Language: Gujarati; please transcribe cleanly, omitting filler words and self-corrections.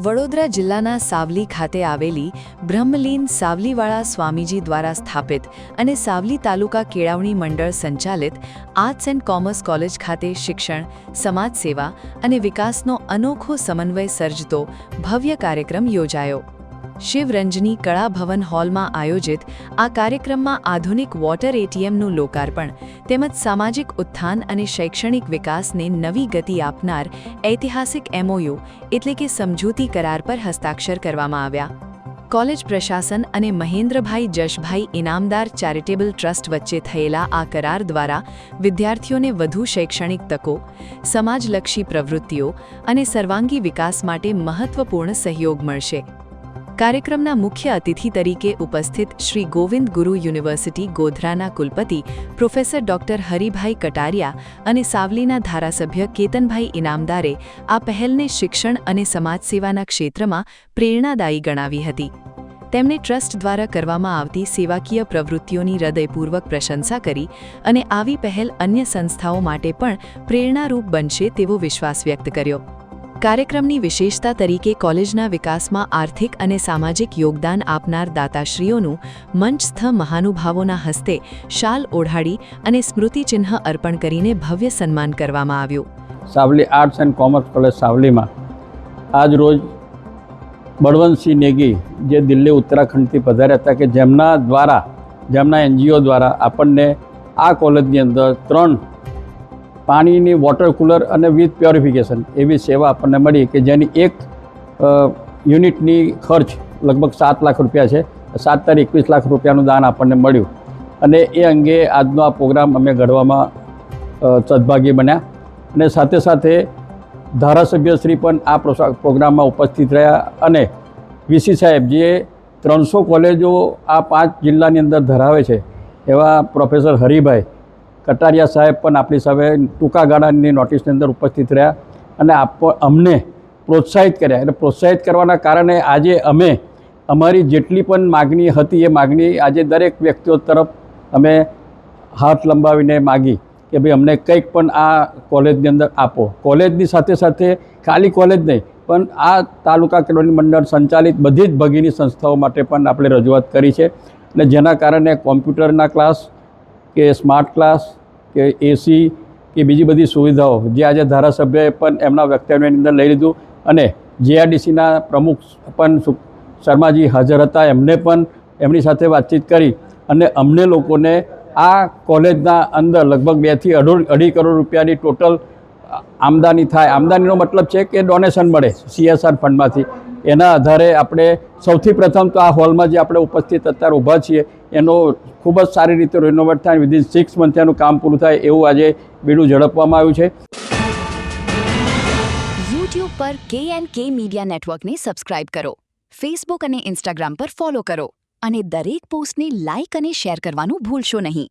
વડોદરા જિલ્લાના સાવલી ખાતે આવેલી બ્રહ્મલીન સાવલીવાળા સ્વામીજી દ્વારા સ્થાપિત અને સાવલી તાલુકા કેળવણી મંડળ સંચાલિત આર્ટ્સ એન્ડ કોમર્સ કોલેજ ખાતે શિક્ષણ, સમાજ સેવા અને વિકાસનો અનોખો સમન્વય સર્જતો ભવ્ય કાર્યક્રમ યોજાયો. શિવરંજની કળા ભવન હોલમાં આયોજિત આ કાર્યક્રમમાં આધુનિક વોટર એટીએમનું લોકાર્પણ તેમજ સામાજિક ઉત્થાન અને શૈક્ષણિક વિકાસને નવી ગતિ આપનાર ઐતિહાસિક MOU એટલે કે સમજૂતી કરાર પર હસ્તાક્ષર કરવામાં આવ્યા. કોલેજ પ્રશાસન અને મહેન્દ્રભાઈ જશભાઈ ઇનામદાર ચેરિટેબલ ટ્રસ્ટ વચ્ચે થયેલા આ કરાર દ્વારા વિદ્યાર્થીઓને વધુ શૈક્ષણિક તકો, સમાજલક્ષી પ્રવૃત્તિઓ અને સર્વાંગી વિકાસ માટે મહત્વપૂર્ણ સહયોગ મળશે. કાર્યક્રમના મુખ્ય અતિથિ તરીકે ઉપસ્થિત શ્રી ગોવિંદ ગુરુ યુનિવર્સિટી ગોધરાના કુલપતિ પ્રોફેસર ડોક્ટર હરિભાઈ કટારિયા અને સાવલીના ધારાસભ્ય કેતનભાઈ ઇનામદારે આ પહેલને શિક્ષણ અને સમાજસેવાના ક્ષેત્રમાં પ્રેરણાદાયી ગણાવી હતી. તેમણે ટ્રસ્ટ દ્વારા કરવામાં આવતી સેવાકીય પ્રવૃત્તિઓની હૃદયપૂર્વક પ્રશંસા કરી અને આવી પહેલ અન્ય સંસ્થાઓ માટે પણ પ્રેરણારૂપ બનશે તેવો વિશ્વાસ વ્યક્ત કર્યો. કાર્યક્રમની વિશેષતા તરીકે કોલેજના વિકાસમાં આર્થિક અને સામાજિક યોગદાન આપનાર દાતાશ્રીઓનું મંચસ્થ મહાનુભાવોના હસ્તે શાલ ઓઢાડી અને સ્મૃતિચિહ્ન અર્પણ કરીને ભવ્ય સન્માન કરવામાં આવ્યું. Savli arts and commerce college સાવલીમાં આજ રોજ બળવંતસિંહ નેગી જે દિલ્હી ઉત્તરાખંડથી પધાર્યા હતા કે જેમના NGO દ્વારા આપણને આ કોલેજની અંદર 3 પાણીની વોટર કુલર અને વિથ પ્યોરિફિકેશન એવી સેવા આપણને મળી કે જેની એક યુનિટની ખર્ચ લગભગ 7 લાખ રૂપિયા છે. 7 તારીખ 21 લાખ રૂપિયાનું દાન આપણને મળ્યું અને એ અંગે આજનો આ પ્રોગ્રામ અમે ઘડવામાં સદભાગી બન્યા અને સાથે સાથે ધારાસભ્યશ્રી પણ આ પ્રોગ્રામમાં ઉપસ્થિત રહ્યા અને VC સાહેબ જે 300 કોલેજો આ 5 જિલ્લાની અંદર ધરાવે છે એવા પ્રોફેસર હરિભાઈ કટારિયા સાહેબ પણ આપણી સામે ટૂંકા ગાળાની નોટિસની અંદર ઉપસ્થિત રહ્યા અને અમને પ્રોત્સાહિત કર્યા. એટલે પ્રોત્સાહિત કરવાના કારણે આજે અમે અમારી જેટલી પણ માગણી હતી એ માગણી આજે દરેક વ્યક્તિઓ તરફ અમે હાથ લંબાવીને માગી કે ભાઈ અમને કંઈક પણ આ કોલેજની અંદર આપો. કોલેજની સાથે સાથે ખાલી કોલેજ નહીં પણ આ તાલુકા કેળવણી મંડળ સંચાલિત બધી જ ભગીની સંસ્થાઓ માટે પણ આપણે રજૂઆત કરી છે અને જેના કારણે કોમ્પ્યુટરના ક્લાસ કે સ્માર્ટ ક્લાસ કે AC કે બીજી બધી સુવિધાઓ જે આજે ધારાસભ્યએ પણ એમના વક્તવ્યની અંદર લઈ લીધું અને JRDCના પ્રમુખ પણ શર્માજી હાજર હતા. એમને પણ એમની સાથે વાતચીત કરી અને અમને લોકોને આ કોલેજના અંદર લગભગ 2 થી 2.5 કરોડ રૂપિયાની ટોટલ આમદાની થાય. આમદાનીનો મતલબ છે કે ડોનેશન મળે CSR ફંડમાંથી. એના આધારે આપણે સૌથી પ્રથમ તો આ હોલમાં જે આપણે ઉપસ્થિત અત્યારે ઊભા છીએ એનો ખૂબ જ સારી રીતે રિનોવેટ થાય વિધિન 6 મંથ એનું કામ પૂરું થાય એવું આજે બીડું ઝડપવામાં આવ્યું છે. YouTube પર K&K મીડિયા નેટવર્કને સબસ્ક્રાઇબ કરો, Facebook અને Instagram પર ફોલો કરો અને દરેક પોસ્ટને લાઇક અને શેર કરવાનું ભૂલશો નહીં.